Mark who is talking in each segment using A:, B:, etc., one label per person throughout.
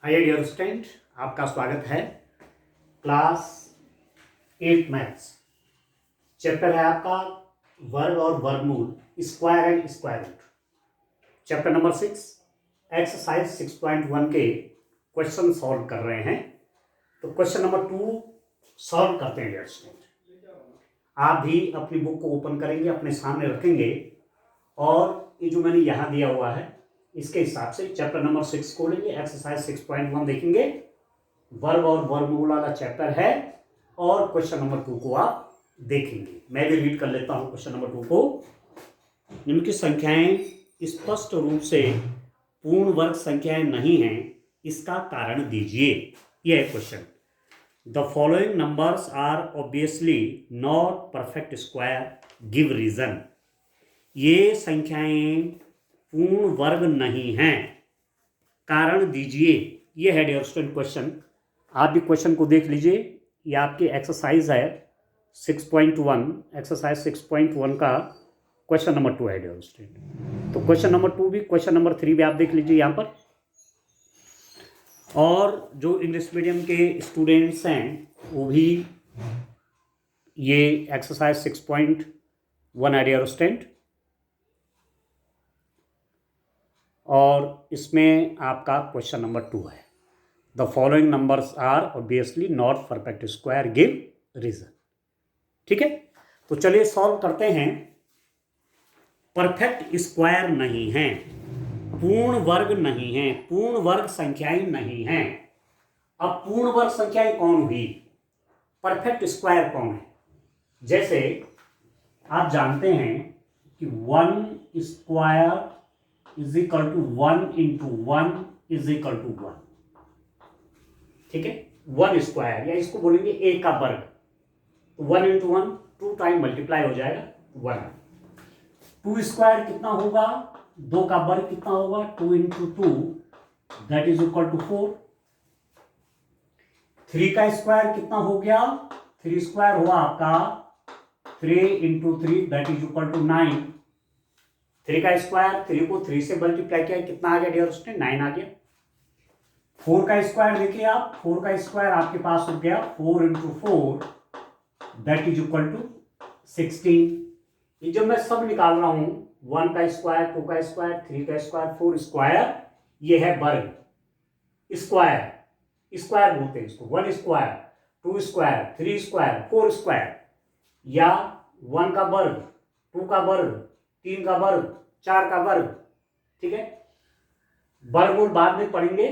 A: Hi dear student, आपका स्वागत है। क्लास 8 मैथ्स चैप्टर है आपका वर्ग और वर्गमूल, square and square root. Chapter number 6 exercise 6.1 के क्वेश्चन सॉल्व कर रहे हैं। तो क्वेश्चन नंबर 2 सॉल्व करते हैं डियर स्टूडेंट। आप भी अपनी बुक को ओपन करेंगे, अपने सामने रखेंगे और ये जो मैंने यहाँ दिया हुआ है इसके हिसाब से चैप्टर नंबर 6 को लेंगे, एक्सरसाइज 6.1 देखेंगे। वर्ग और वर्गमूल वाला चैप्टर है और क्वेश्चन नंबर 2 को आप देखेंगे। मैं भी रीड कर लेता हूं क्वेश्चन नंबर 2 को। निम्नलिखित संख्याएं स्पष्ट रूप से पूर्ण वर्ग संख्याएं नहीं हैं, इसका कारण दीजिए। यह है question. The following numbers are obviously not perfect square, give reason. ये संख्याएं पूर्ण वर्ग नहीं हैं, कारण दीजिए। यह है डियर स्टूडेंट क्वेश्चन। आप भी क्वेश्चन को देख लीजिए। ये आपकी एक्सरसाइज है 6.1, एक्सरसाइज 6.1 का क्वेश्चन नंबर 2 है डियर स्टूडेंट। तो क्वेश्चन नंबर 2 भी, क्वेश्चन नंबर 3 भी आप देख लीजिए यहाँ पर। और जो इंग्लिश मीडियम के स्टूडेंट्स हैं वो भी ये एक्सरसाइज 6.1 है डियर स्टूडेंट। और इसमें आपका क्वेश्चन नंबर 2 है। The following numbers are obviously not perfect square, give reason. ठीक है, तो चलिए सॉल्व करते हैं। परफेक्ट स्क्वायर नहीं है, पूर्ण वर्ग नहीं है, पूर्ण वर्ग संख्याएं नहीं हैं। अब पूर्ण वर्ग संख्याएं कौन हुई, परफेक्ट स्क्वायर कौन है? जैसे आप जानते हैं कि 1 square is equal to 1 into 1 is equal to 1। ठीक है, 1 स्क्वायर या इसको बोलेंगे a का वर्ग। तो 1 इंटू 1 2 टाइम मल्टीप्लाई हो जाएगा 1। 2 स्क्वायर कितना होगा, 2 का वर्ग कितना होगा, 2 into 2 that is equal to 4। 3 का स्क्वायर कितना हो गया, 3 स्क्वायर हुआ आपका 3 into 3 that is equal to 9। 3 का स्क्वायर, 3 को 3 से मल्टीप्लाई किया, कितना आ गया डियर स्टूडेंट, 9 आ गया। 4 का स्क्वायर देखिए आप, 4 का स्क्वायर आपके पास हो गया 4 into 4 that is equal to 16। ये जो मैं सब निकाल रहा हूं, 1 का स्क्वायर, 2 का स्क्वायर, 3 का स्क्वायर, 4 स्क्वायर, ये है वर्ग। स्क्वायर स्क्वायर बोलते हैं इसको। 1 स्क्वायर, 2 स्क्वायर, 3 स्क्वायर, 4 स्क्वायर, या 1 का वर्ग, 2 का वर्ग, 3 का वर्ग, 4 का वर्ग। ठीक है, वर्गमूल बाद में पढ़ेंगे,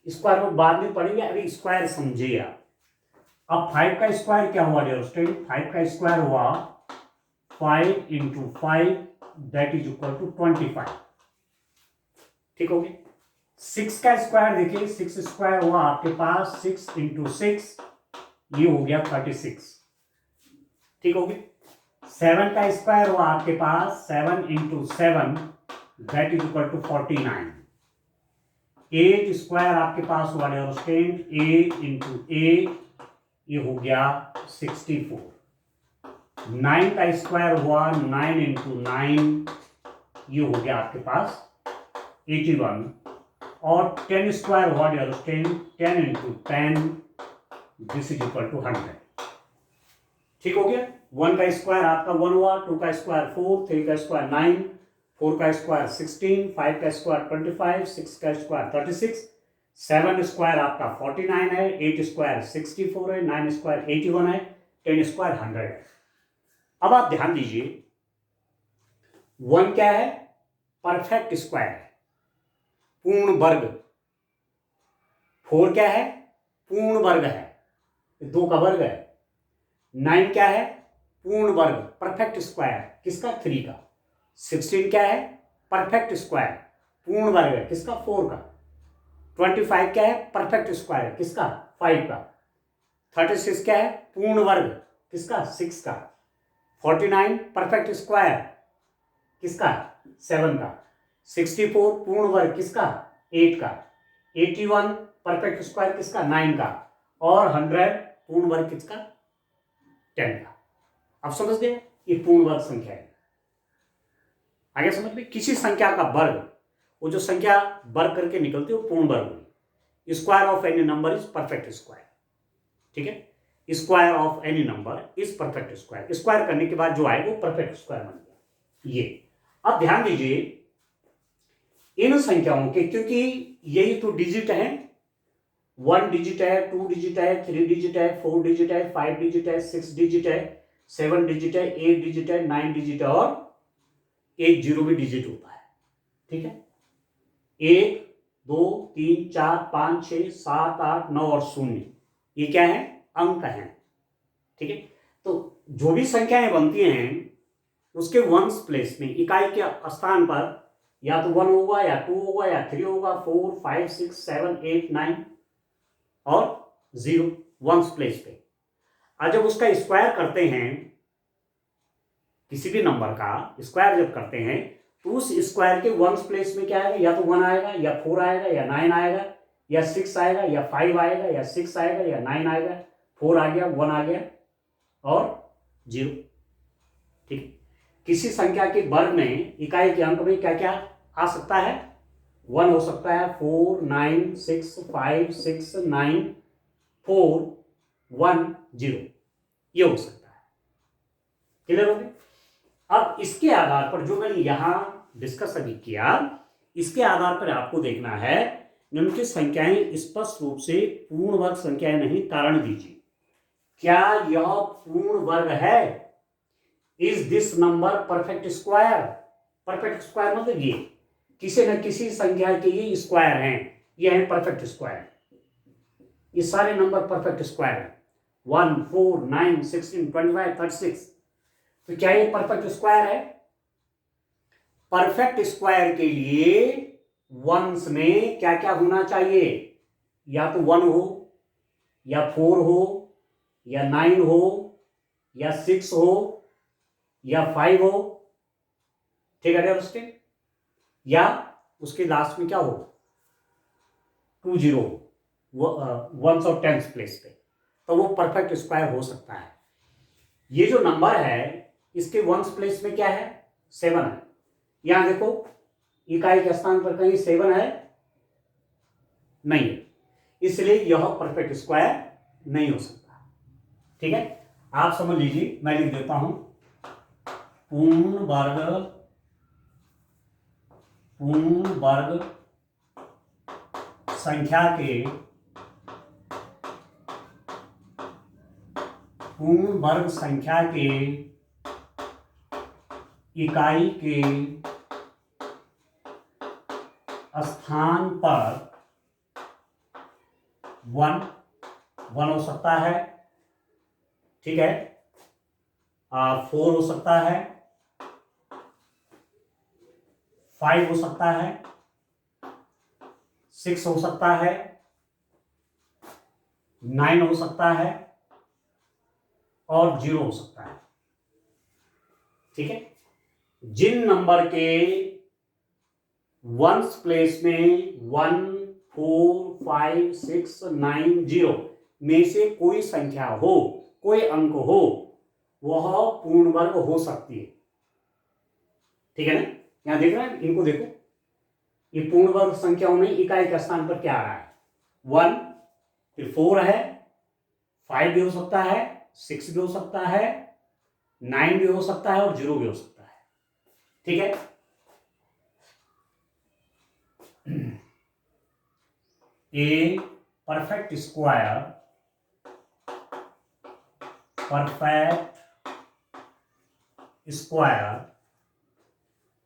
A: स्क्वायर रूट बाद में पढ़ेंगे, अभी स्क्वायर समझिए आप। अब 5 का स्क्वायर क्या हुआ डियर स्टूडेंट, 5 का स्क्वायर हुआ 5 into 5 that is equal to 25। ठीक हो गया। 6 का स्क्वायर देखिए, 6 स्क्वायर हुआ आपके पास 6 इंटू 6, ये हो गया 36। ठीक हो गया। 7 का स्क्वायर हुआ आपके पास 7 into 7 that is equal to 49। 8 square आपके पास हुआ डियर स्टूडेंट, 8 इंटू 8 ये हो गया 64। 9 का स्क्वायर हुआ 9 इंटू 9 ये हो गया आपके पास 81। और 10 स्क्वायर हुआ dear student, 10 into 10 this is equal to 100। ठीक हो गया। 1 का स्क्वायर आपका 1 हुआ, 2 का स्क्वायर 4, 3 का स्क्वायर 9, 4 का स्क्वायर 16, 5 का स्क्वायर 25, 6 का स्क्वायर 36, 7 स्क्वायर आपका 49 है, 8 स्क्वायर 64 है, 9 स्क्वायर 81 है, 10 स्क्वायर 100 है। अब आप ध्यान दीजिए, 1 क्या है, परफेक्ट स्क्वायर है, पूर्ण वर्ग। 4 क्या है, पूर्ण वर्ग है, 2 का वर्ग है। 9 क्या है, पूर्ण वर्ग, परफेक्ट स्क्वायर, किसका, 3 का। 16 क्या है, परफेक्ट स्क्वायर, पूर्ण वर्ग है, किसका, 4 का। 25 क्या है, परफेक्ट स्क्वायर, किसका, 5 का। 36 क्या है, पूर्ण वर्ग, किसका, 6 का। 49 परफेक्ट स्क्वायर, किसका, 7 का। 64 पूर्ण वर्ग, किसका, 8 का। 81 परफेक्ट स्क्वायर, किसका, 9 का। और 100 पूर्ण वर्ग, किसका, 10 का। अब समझ गए, ये पूर्ण वर्ग संख्या है। आगे समझ में, किसी संख्या का वर्ग, वो जो संख्या वर्ग करके निकलती है वो पूर्ण वर्ग हुई। Square of any number is perfect square, ठीक है, square of any number is perfect square, square करने के बाद जो आए वो परफेक्ट स्क्वायर बन गया ये। अब ध्यान दीजिए इन संख्याओं के, क्योंकि यही तो डिजिट है, 1 डिजिट है, 2 डिजिट है, 3 डिजिट है, 4 डिजिट है, 5 डिजिट है, 6 डिजिट है, 7 डिजिट है, 8 डिजिट है, 9 डिजिट है और एक जीरो भी डिजिट होता है, ठीक है। 1 2 3 4 5 6 7 8 9 और 0 ये क्या है, अंक हैं, ठीक है। तो जो भी संख्याएं बनती हैं उसके वंस प्लेस में, इकाई के स्थान पर या तो 1 होगा या 2 होगा या 3 होगा, 4 5 6 7 8 9 और 0 वंस प्लेस पे। और जब उसका स्क्वायर करते हैं, किसी भी नंबर का स्क्वायर जब करते हैं तो उस स्क्वायर के वंस प्लेस में क्या आएगा, या तो 1 आएगा या 4 आएगा या 9 आएगा या 6 आएगा या 5 आएगा या 6 आएगा या 9 आएगा, 4 आ गया, 1 आ गया और 0, ठीक है। किसी संख्या के वर्ग में, इकाई के अंक में क्या क्या आ सकता है, 1 हो सकता है, 4 9 6 5 6 9 4 1 0 ये हो सकता है, क्लियर हो गया। अब इसके आधार पर जो मैंने यहां डिस्कस अभी किया, इसके आधार पर आपको देखना है निम्नलिखित संख्याएं स्पष्ट रूप से पूर्ण वर्ग संख्याएं नहीं, कारण दीजिए। क्या यह पूर्ण वर्ग है, is this number perfect square. Perfect square मतलब ये किसी न किसी संख्या के ये स्क्वायर हैं, ये है परफेक्ट स्क्वायर, ये सारे नंबर परफेक्ट स्क्वायर हैं, 1 4 9 16 25 36। तो क्या ये परफेक्ट स्क्वायर है। परफेक्ट स्क्वायर के लिए वंस में क्या क्या होना चाहिए, या तो 1 हो या 4 हो या 9 हो या 6 हो या 5 हो, ठीक है उसके, या उसके लास्ट में क्या हो 2 0 वंस और टेंस प्लेस पे, तो वो परफेक्ट स्क्वायर हो सकता है। ये जो नंबर है इसके वंस प्लेस में क्या है, 7 है। यहां देखो इकाई के स्थान पर कहीं 7 है नहीं है, इसलिए यह परफेक्ट स्क्वायर नहीं हो सकता, ठीक है। आप समझ लीजिए, मैं लिख देता हूं, पूर्ण वर्ग संख्या के, पूर्ण वर्ग संख्या के इकाई के स्थान पर 1 हो सकता है, ठीक है, 4 हो सकता है, 5 हो सकता है, 6 हो सकता है, 9 हो सकता है और 0 हो सकता है, ठीक है। जिन नंबर के वंस प्लेस में 1 4 5 6 9 0 में से कोई संख्या हो, कोई अंक हो, वह पूर्ण वर्ग हो सकती है, ठीक है ना। यहां देख रहे हैं, इनको देखो, ये पूर्ण वर्ग संख्याओं में इकाई के स्थान पर क्या आ रहा है, 1, फिर 4 है, 5 भी हो सकता है, 6 भी हो सकता है, 9 भी हो सकता है और 0 भी हो सकता है, ठीक है। ए परफेक्ट स्क्वायर,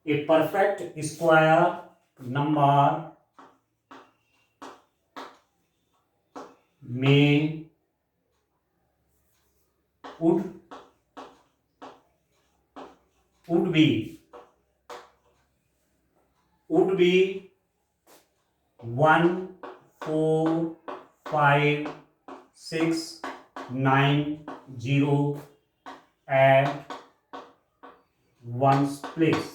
A: ए परफेक्ट स्क्वायर नंबर में would be 1 4 5 6 9 0 at one's place.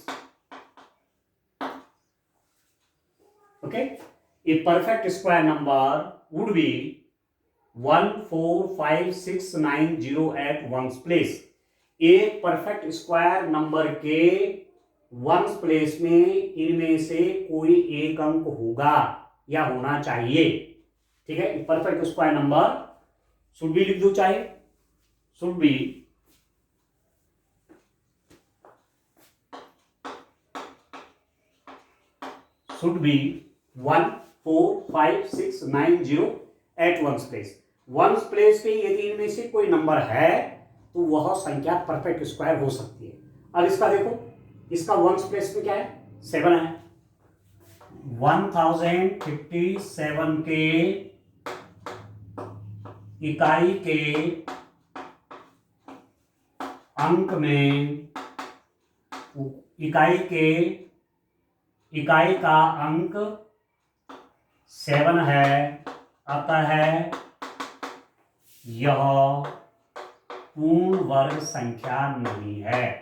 A: Okay, a perfect square number would be 1 4 5 6 9 0 at one's place. एक परफेक्ट स्क्वायर नंबर के वंस प्लेस में इनमें से कोई एक अंक होगा या होना चाहिए, ठीक है, perfect square number should be लिख दो, चाहे should be should be 1 4 5 6 9 0 at ones place। Ones place पे यदि इनमें से कोई नंबर है तो वह संख्या परफेक्ट स्क्वायर हो सकती है। अब इसका देखो, इसका वंस प्लेस पे क्या है, 7 है। 1057 के इकाई के अंक में इकाई का अंक 7 है, अतः यह पूर्ण वर्ग संख्या नहीं है।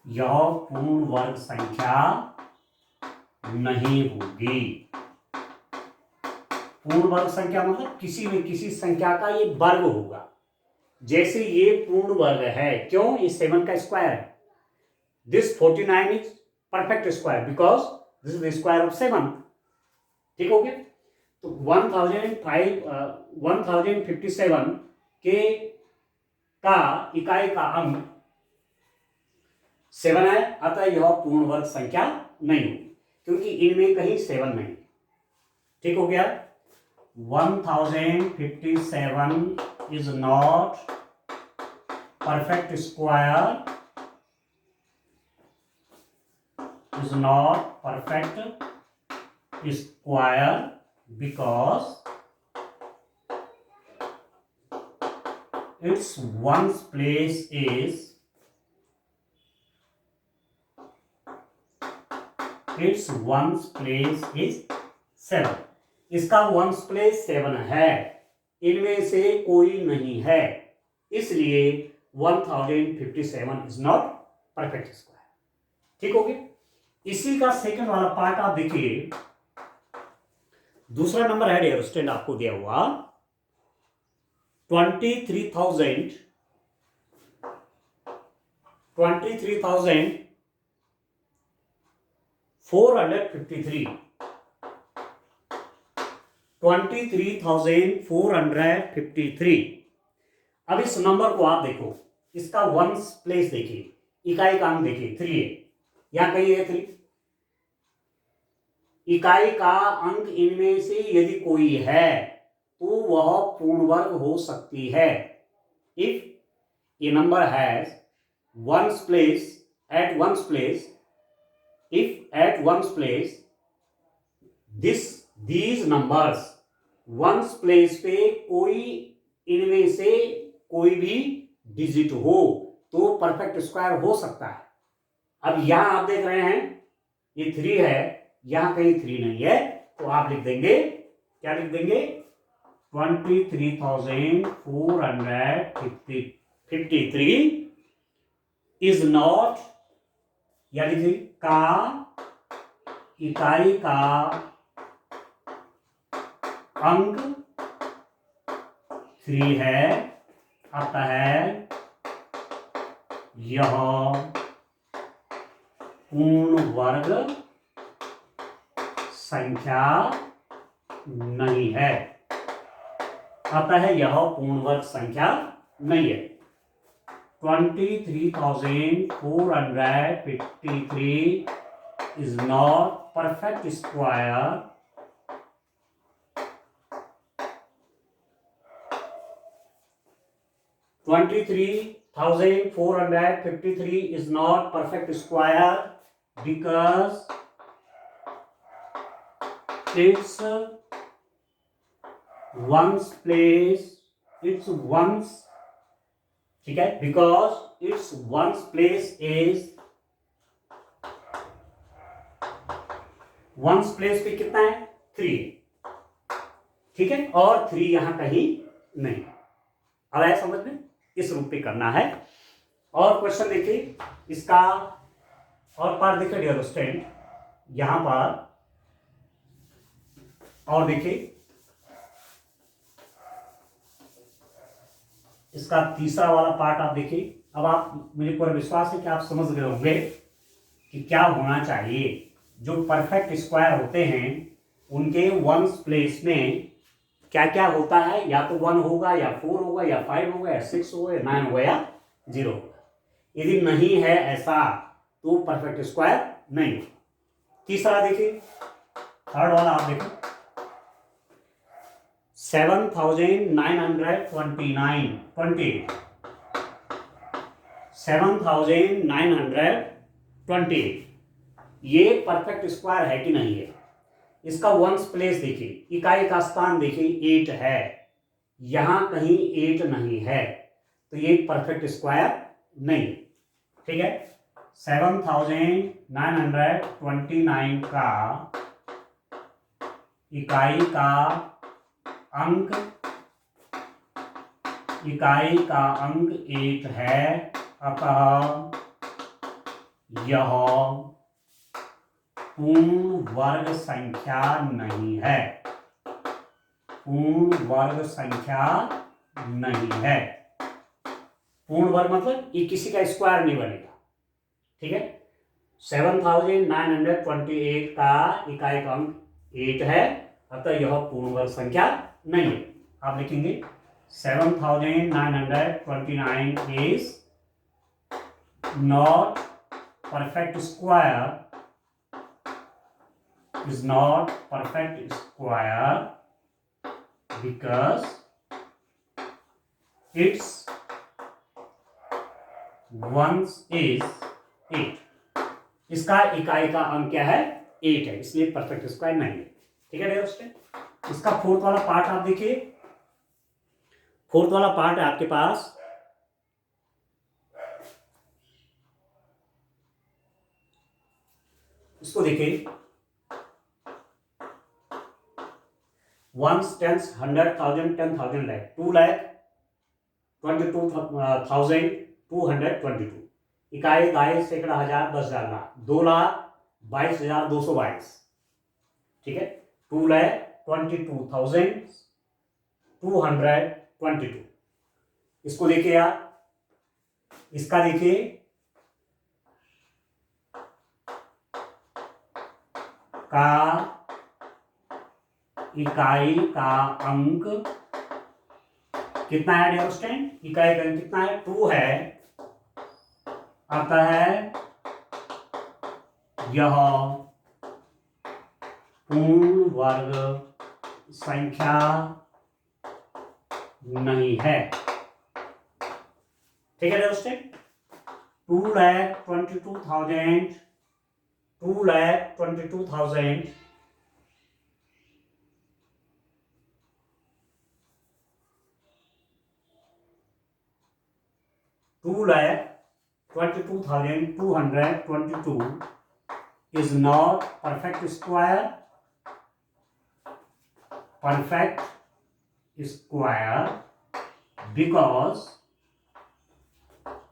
A: यह पूर्ण वर्ग संख्या नहीं होगी। पूर्ण वर्ग संख्या मतलब किसी न किसी संख्या का ये वर्ग होगा। जैसे ये पूर्ण वर्ग है, क्यों, ये 7 का स्क्वायर है। This 49 is perfect square because this is the square of 7। ठीक हो गया। तो 1057 के का इकाई का अंक 7 है, अतः यह पूर्ण वर्ग संख्या नहीं होगी, क्योंकि इनमें कहीं 7 नहीं। ठीक हो गया। 1057 is not perfect square, is not perfect square because its ones place is 7। इसका वंस प्लेस 7 है, इनमें से कोई नहीं है, इसलिए 1057 इज नॉट परफेक्ट स्क्वायर। ठीक हो गया। इसी का सेकंड वाला पार्ट आप देखिए, दूसरा नंबर है डियर स्टूडेंट आपको दिया हुआ 23,453। 23,453। अब इस नंबर को आप देखो, इसका वंस प्लेस देखिए, इकाई का अंक देखिए 3 है, यहां कहीं है 3। इकाई का अंक इनमें से यदि कोई है तो वह पूर्ण वर्ग हो सकती है। If A number has ones place at ones place, if at ones place these numbers, ones place पे कोई इनमें से कोई भी डिजिट हो तो परफेक्ट स्क्वायर हो सकता है। अब यहां आप देख रहे हैं ये 3 है, यहां कहीं 3 नहीं है, तो आप लिख देंगे, क्या लिख देंगे, 23,453 इज नॉट, या लिखिए का इकाई का अंक 3 है, अतः यह पूर्ण वर्ग संख्या नहीं है, अतः यह पूर्ण वर्ग संख्या नहीं है। 23,453 is not perfect square is not perfect square because its ones place, its ones, ठीक है, because its ones place is, ones place पे कितना है, 3, ठीक है, और 3 यहां कहीं नहीं। अब आया समझ में, इस रूप पे करना है। और क्वेश्चन देखिए इसका, और पार्ट देखिए डियर स्टूडेंट, यहां पर और देखिए इसका तीसरा वाला पार्ट आप देखिए। अब आप, मुझे पूरा विश्वास है कि आप समझ गए होंगे कि क्या होना चाहिए। जो परफेक्ट स्क्वायर होते हैं उनके वंस प्लेस में क्या क्या होता है, या तो 1 होगा या 4 होगा या 5 होगा या 6 होगा या 9 होगा या 0 होगा। यदि नहीं है ऐसा तो परफेक्ट स्क्वायर नहीं होगा। तीसरा देखिए, थर्ड वाला आप देखो, 7,929 7,928 ये परफेक्ट स्क्वायर है कि नहीं है। इसका वंस प्लेस देखिए, इकाई का स्थान देखिए 8 है, यहां कहीं 8 नहीं है, तो ये परफेक्ट स्क्वायर नहीं। ठीक है, 7,929 का इकाई का अंक 8 है, अतः यह पूर्ण वर्ग संख्या नहीं है। पूर्ण वर्ग संख्या नहीं है। पूर्ण वर्ग मतलब ये किसी का स्क्वायर नहीं बनेगा। ठीक है, 7,928 का इकाई का अंक 8 है, अतः यह पूर्ण वर्ग संख्या नहीं है। आप लिखेंगे 7,929 is not perfect square, is not perfect square because its ones is 8। इसका इकाई का अंक क्या है 8 है, इसलिए परफेक्ट स्क्वायर नहीं है। ठीक है दोस्तों, इसका फोर्थ वाला पार्ट आप देखिए। फोर्थ वाला पार्ट है आपके पास, इसको देखिए, 1 10 100 1000 10,000 lakh 2,22,222 इकाई दाई सैकड़ा हजार 10,000 लाख 2,22,222। ठीक है, 2,22,222। इसको देखिए आप, इसका देखिए का इकाई का अंक कितना है डियर स्टूडेंट, इकाई का अंक कितना है 2 है, आता है यह पूर्ण वर्ग संख्या नहीं है। ठीक है dear student, 2,22,000 2,22,222 is not perfect square because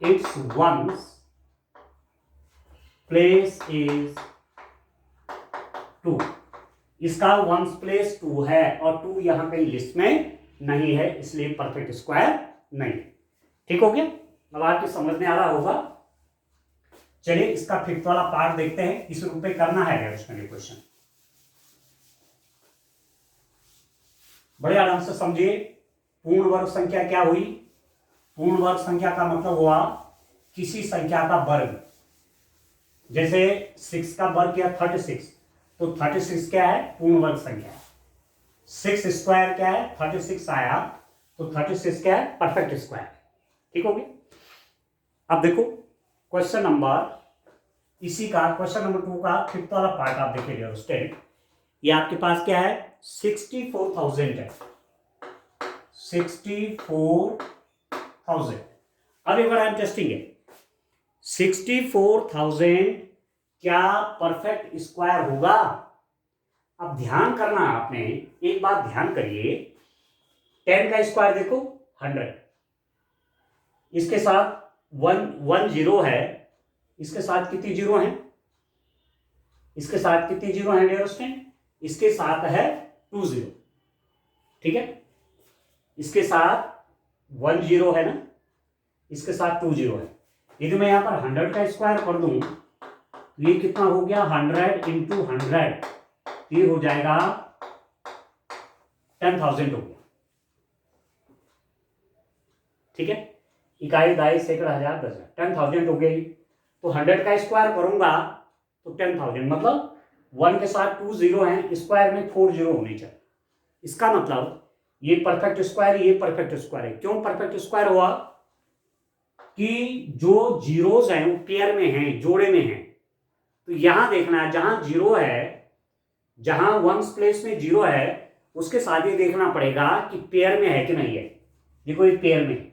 A: its ones place is 2। इसका वंस प्लेस 2 है और 2 यहां कहीं लिस्ट में नहीं है, इसलिए परफेक्ट स्क्वायर नहीं। ठीक हो गया, अब आपकी समझ में आ रहा होगा। चलिए इसका फिफ्थ वाला पार्ट देखते हैं, इस रूप में करना है क्वेश्चन। बड़े आराम से समझिए। पूर्ण वर्ग संख्या क्या हुई, पूर्ण वर्ग संख्या का मतलब हुआ किसी संख्या का वर्ग। जैसे 6 का वर्ग किया 36, तो 36 क्या है पूर्ण वर्ग संख्या। 6 स्क्वायर क्या है 36 आया, तो 36 क्या है परफेक्ट स्क्वायर। ठीक होगी। अब देखो क्वेश्चन नंबर, इसी का क्वेश्चन नंबर 2 का फिफ्थ वाला पार्ट आप देखिए स्टूडेंट। ये आपके पास क्या है 64,000 है, 64,000। अब एक बड़ा इंटरेस्टिंग है, 64,000 क्या परफेक्ट स्क्वायर होगा। अब ध्यान करना आपने, एक बात ध्यान करिए, 10 का स्क्वायर देखो 100, इसके साथ 1 0 है, इसके साथ कितनी जीरो है, इसके साथ कितनी जीरो है डियर स्टूडेंट, इसके साथ है 2 0। ठीक है, इसके साथ 1 0 है ना, इसके साथ 2 0 है। यदि मैं यहां पर 100 का स्क्वायर कर दूं तो ये कितना हो गया 100 × 100, ये हो जाएगा 10,000 हो गया, ठीक है। इकाई, दाई, सैकड़ा, हजार, दस, 10,000 हो गई। तो 100 का स्क्वायर करूंगा तो 10,000, मतलब 1 के साथ 2 जीरो हैं, स्क्वायर में 4 जीरो होने चाहिए। इसका मतलब ये परफेक्ट स्क्वायर, ये परफेक्ट स्क्वायर है। क्यों परफेक्ट स्क्वायर हुआ? कि जो जीरोस हैं वो पेयर में हैं, जोड़े में हैं। तो यहां देखना है जहां जीरो है, जहां वंस प्लेस में जीरो है, उसके साथ ये देखना पड़ेगा कि पेयर में है कि नहीं है। देखो ये पेयर में,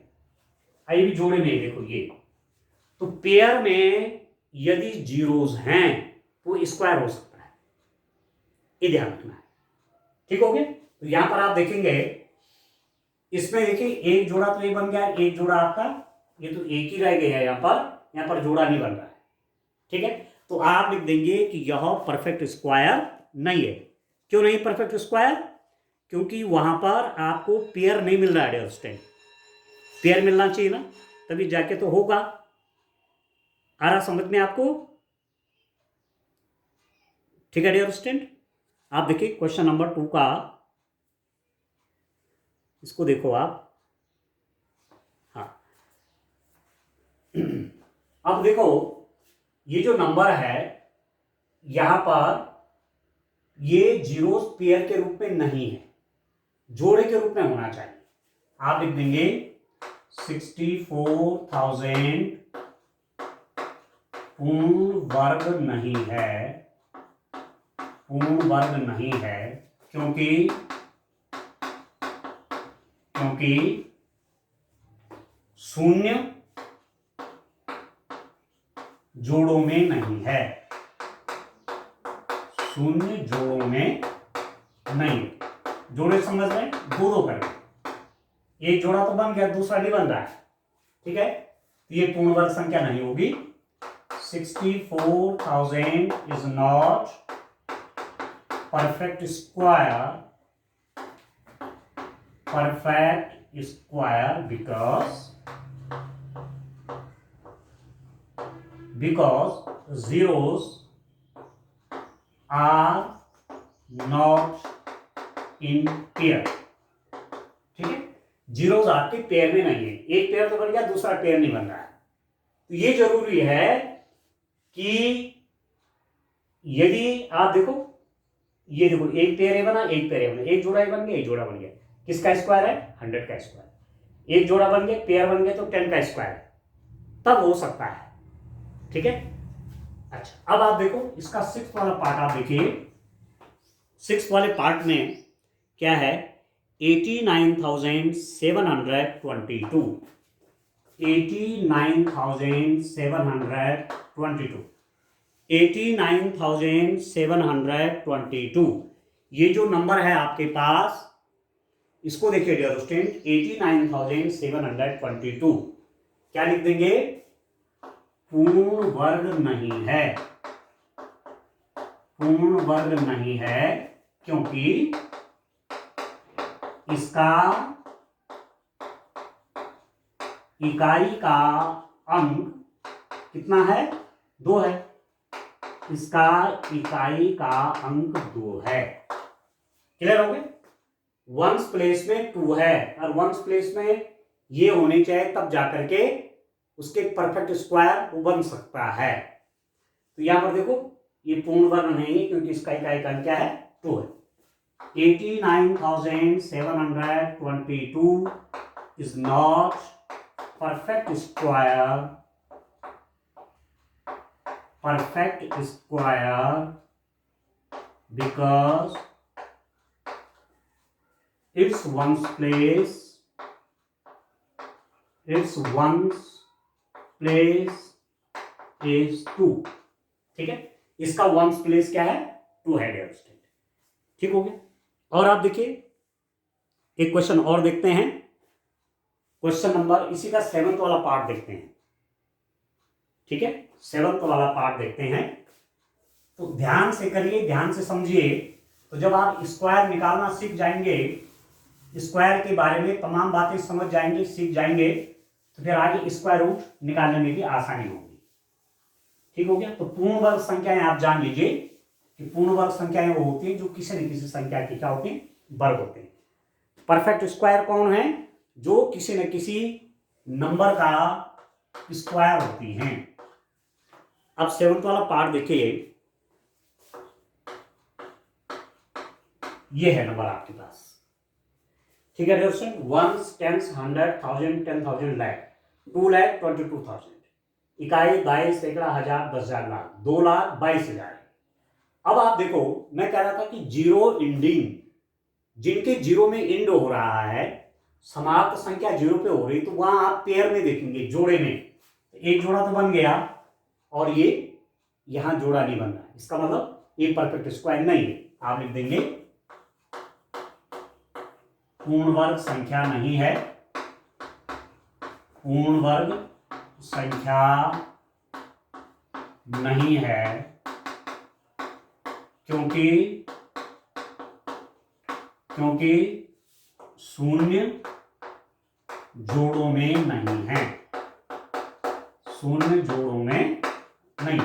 A: ये भी जोड़े में है, देखो ये। तो पेयर में यदि जीरोस हैं तो स्क्वायर हो सकता है, ये ध्यान रखना है, ठीक हो गया। तो यहां पर आप देखेंगे, इसमें देखिए एक जोड़ा तो ये बन गया, एक जोड़ा आपका ये तो एक ही रह गया है, यहां पर जोड़ा नहीं बन रहा है, ठीक है। तो आप लिख देंगे कि यह परफेक्ट स्क्वायर नहीं है। क्यों नहीं परफेक्ट स्क्वायर? क्योंकि वहां पर आपको पेयर नहीं मिल रहा है डियर स्टूडेंट, पेयर मिलना चाहिए ना, तभी जाके तो होगा। आ रहा समझ में आपको? ठीक है डियर स्टूडेंट। आप देखिए क्वेश्चन नंबर 2 का, इसको देखो आप। हाँ, अब देखो ये जो नंबर है यहां पर, ये जीरोस पेयर के रूप में नहीं है, जोड़े के रूप में होना चाहिए। आप लिख देंगे 64,000 पूर्ण वर्ग नहीं है, पूर्ण वर्ग नहीं है, क्योंकि शून्य जोड़ों में नहीं है, शून्य जोड़ों में नहीं। जोड़े समझ में, दो करें, एक जोड़ा तो बन गया, दूसरा नहीं बन रहा है, ठीक है। तो ये पूर्ण वर्ग संख्या नहीं होगी। 64,000 is not perfect square, because zeros are not in pair, ठीक है। जीरोस आपके पेयर में नहीं है, एक पेयर तो बन गया, दूसरा पेयर नहीं बन रहा है। तो ये जरूरी है कि यदि आप देखो, ये देखो एक पेयर है बना, एक पेयर है बना, एक जोड़ा ही बन गया, एक जोड़ा बन गया, किसका स्क्वायर है? 100 का स्क्वायर। एक जोड़ा बन गया, पेयर बन गया तो 10 का स्क्वायर, तब हो सकता है, ठीक है। अच्छा, अब आप देखो इसका 6th वाला पार्ट आप देखिए। 6th वाले पार्ट में क्या है? 89,722, 89,722, 89,722, ये जो नंबर है आपके पास, इसको देखिए डियर स्टूडेंट, 89,722 क्या लिख देंगे? पूर्ण वर्ग नहीं है, पूर्ण वर्ग नहीं है, क्योंकि इसका इकाई का अंक कितना है? 2 है, इसका इकाई का अंक 2 है। क्लियर हो गए? वंस प्लेस में 2 है, और वंस प्लेस में ये होने चाहिए, तब जाकर के उसके परफेक्ट स्क्वायर वो बन सकता है। तो यहां पर देखो ये पूर्ण वर्ग नहीं है, क्योंकि इसका इकाई का अंक क्या है? 2 है। 89,722 is not perfect square because its ones place is 2, ठीक है। इसका वंस प्लेस क्या है? 2 है डियर स्टूडेंट, ठीक हो गया। और आप देखिए एक क्वेश्चन और देखते हैं, क्वेश्चन नंबर, इसी का 7th वाला पार्ट देखते हैं, ठीक है। 7th वाला पार्ट देखते हैं, तो ध्यान से करिए, ध्यान से समझिए। तो जब आप स्क्वायर निकालना सीख जाएंगे, स्क्वायर के बारे में तमाम बातें समझ जाएंगे, सीख जाएंगे, तो फिर आगे स्क्वायर रूट निकालने में भी आसानी होगी, ठीक हो गया। तो पूर्ण वर्ग संख्याएं आप जान लीजिए कि पूर्ण वर्ग संख्याएं वो होती हैं जो किसी न किसी संख्या की क्या होती हैं? वर्ग होते हैं। परफेक्ट स्क्वायर कौन है? जो किसी न किसी नंबर का स्क्वायर होती हैं। अब 7th वाला पार्ट देखिए, ये है नंबर आपके पास, ठीक है दोस्तों। 1, 10, 100, 1000, 10,000, लाख, 2,22,000, इकाई, दाई, सैकड़ा, हजार, 10,000, लाख, 2,22,000। अब आप देखो, मैं कह रहा था कि जीरो इंडिंग, जिनके जीरो में इंड हो रहा है, समाप्त संख्या जीरो पे हो रही, तो वहां आप पेयर में देखेंगे, जोड़े में। एक जोड़ा तो बन गया और ये यहां जोड़ा नहीं बन रहा है, इसका मतलब ये परफेक्ट स्क्वायर नहीं है। आप लिख देंगे पूर्ण वर्ग संख्या नहीं है, पूर्ण वर्ग संख्या नहीं है, क्योंकि शून्य जोड़ों में नहीं है, शून्य जोड़ों में नहीं,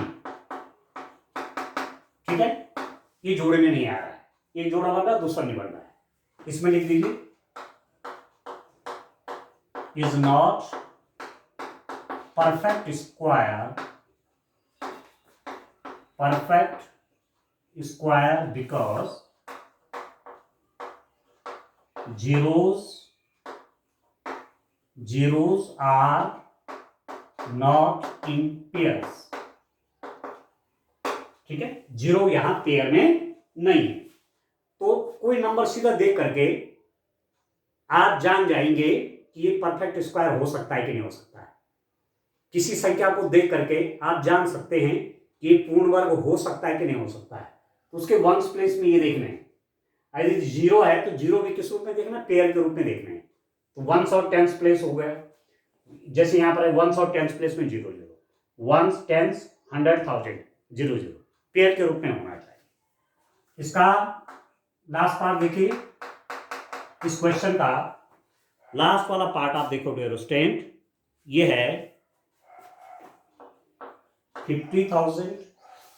A: ठीक है। ये जोड़े में नहीं आ रहा है, एक जोड़ा बन रहा है, दूसरा नहीं बन रहा है। इसमें लिख दीजिए is not perfect square because zeros are not in pairs, ठीक है। जीरो यहां पेयर में नहीं है, तो कोई नंबर सीधा देख करके आप जान जाएंगे कि ये परफेक्ट स्क्वायर हो सकता है कि नहीं हो सकता है। किसी संख्या को देख करके आप जान सकते हैं कि ये पूर्ण वर्ग हो सकता है कि नहीं हो सकता है, तो उसके वंस प्लेस में ये देखना है। यदि जीरो है तो जीरो भी किस रूप में देखना है? पेयर के रूप में देखना है। तो वंस और टेंस प्लेस हो गया, जैसे यहां पर है वंस और टेंस प्लेस में 0, 0, वंस, टेंस, 100, 1000, 0, 0, पेयर के रूप में होना चाहिए। इसका लास्ट पार्ट देखिए, इस क्वेश्चन का लास्ट वाला पार्ट आप देखो डियर स्टूडेंट, ये है 50,000।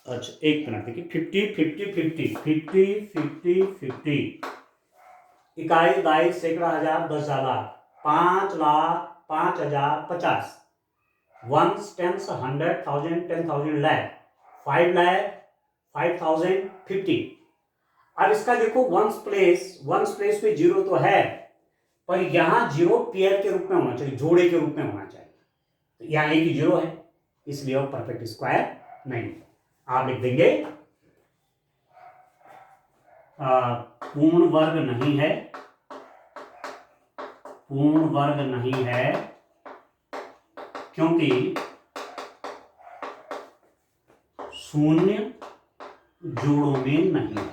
A: अच्छा एक मिनट देखिए, 50, 50, 50, 50, 50, 50, इकाई, दाई, सैकड़ा, हजार, 10,000, लाख, 5 लाख, 5,000, 50, वंस, टेंस, 100, 1000, 10,000, लाख, 5 लाख, 5,000, 50। अब इसका देखो वंस प्लेस पे जीरो तो है, पर यहां जीरो पेयर के रूप में होना चाहिए, जोड़े के रूप में होना चाहिए। तो यहां एक ही जीरो है, इसलिए वो परफेक्ट स्क्वायर नहीं है। आप लिख देंगे पूर्ण वर्ग नहीं है, पूर्ण वर्ग नहीं है, क्योंकि शून्य जोड़ों में नहीं है,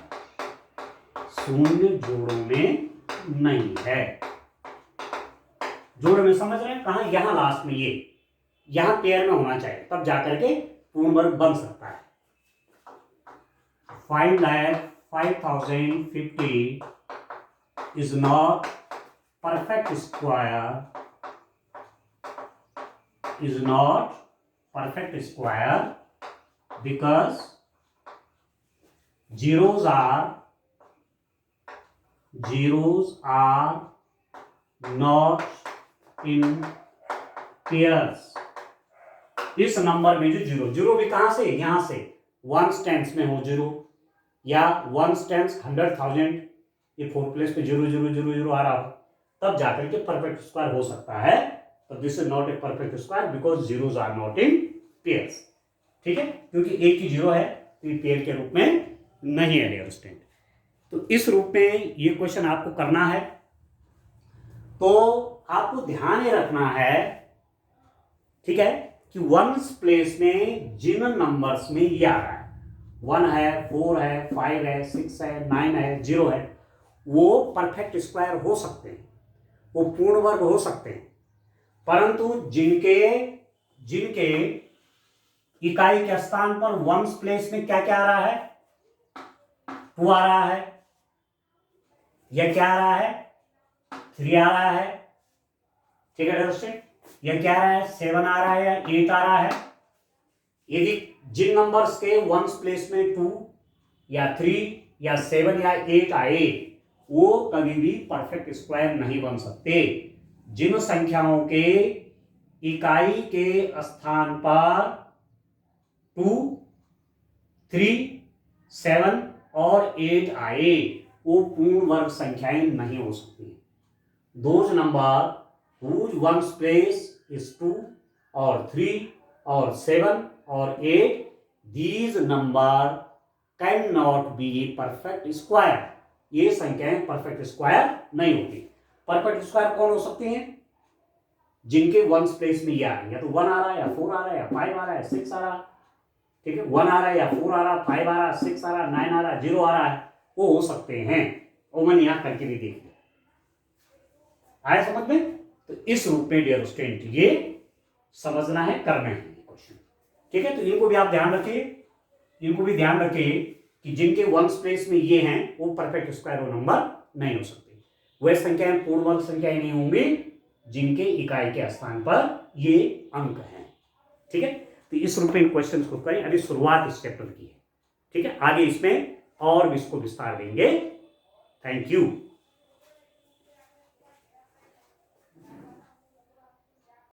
A: शून्य जोड़ों में नहीं है। जोड़ में समझ रहे हैं कहां? यहां लास्ट में, ये यहां पेयर में होना चाहिए, तब जाकर के पूर्ण वर्ग बन सकता है। 5,05,050 is not perfect square, is not perfect square because zeros are not in pairs। इस नंबर में जो जीरो, जीरो भी कहां से? यहां से वंस टेंस में हो जीरो, या वंस टेंस 100,000, ये 4 प्लेस पे 0, 0, 0, 0 आ रहा हो, तब जाकर के परफेक्ट स्क्वायर हो सकता है। तो this is not a perfect square because zeros are not in pairs, ठीक है, क्योंकि एक ही जीरो है, तो ये पेयर के रूप में नहीं है डियर स्टूडेंट। तो इस रूप में ये क्वेश्चन आपको करना है। तो आपको ध्यान ये रखना है, ठीक है, कि वंस प्लेस में जिन नंबर्स में ये आ रहा है, 1 है, 4 है, 5 है, 6 है, 9 है, 0 है, वो परफेक्ट स्क्वायर हो सकते हैं, वो पूर्ण वर्ग हो सकते हैं, परंतु जिनके इकाई के स्थान पर वंस प्लेस में क्या क्या आ रहा है? 2 आ रहा है, यह क्या आ रहा है? 3 आ रहा है, ठीक है दोस्तों, यह क्या आ रहा है? 7 आ रहा है या 8 आ रहा है। यदि जिन नंबर्स के वंस प्लेस में 2 या 3 या 7 या 8 आए, वो कभी भी परफेक्ट स्क्वायर नहीं बन सकते। जिन संख्याओं के इकाई के स्थान पर 2, 3, 7 और 8 आए वो पूर्ण वर्ग संख्याएं नहीं हो सकती। Those number whose ones place is 2 और 3 और 7 और 8, these number cannot be perfect square। ये संख्याएं परफेक्ट स्क्वायर नहीं होती। परफेक्ट स्क्वायर कौन हो सकते हैं? जिनके वंस प्लेस में ये आ रहे हैं, या तो 1 आ रहा है, या 4 आ रहा है, या 5 आ रहा है, 6 आ रहा है। ठीक है, 1 आ रहा है, या 4 आ रहा है, 5 आ रहा है, 6 आ रहा है, 9 आ रहा है, 0 आ रहा है, वो हो सकते हैं। और मैंने यहां करके भी देख लिया। आया समझ में? तो इस रूप में डियर स्टूडेंट ये समझना है, करना है क्वेश्चन। ठीक है, तो इनको भी आप ध्यान रखिए, इनको भी ध्यान रखिए कि जिनके वंस प्लेस में ये हैं वो परफेक्ट स्क्वायर नंबर नहीं हो सकते। वह संख्याएं पूर्ण वर्ग संख्याएं नहीं होंगी जिनके इकाई के स्थान पर ये अंक हैं। ठीक है, तो इस रूप में क्वेश्चन को करें। अभी शुरुआत इस चैप्टर की है। ठीक है, आगे इसमें और भी इसको विस्तार देंगे। Thank you.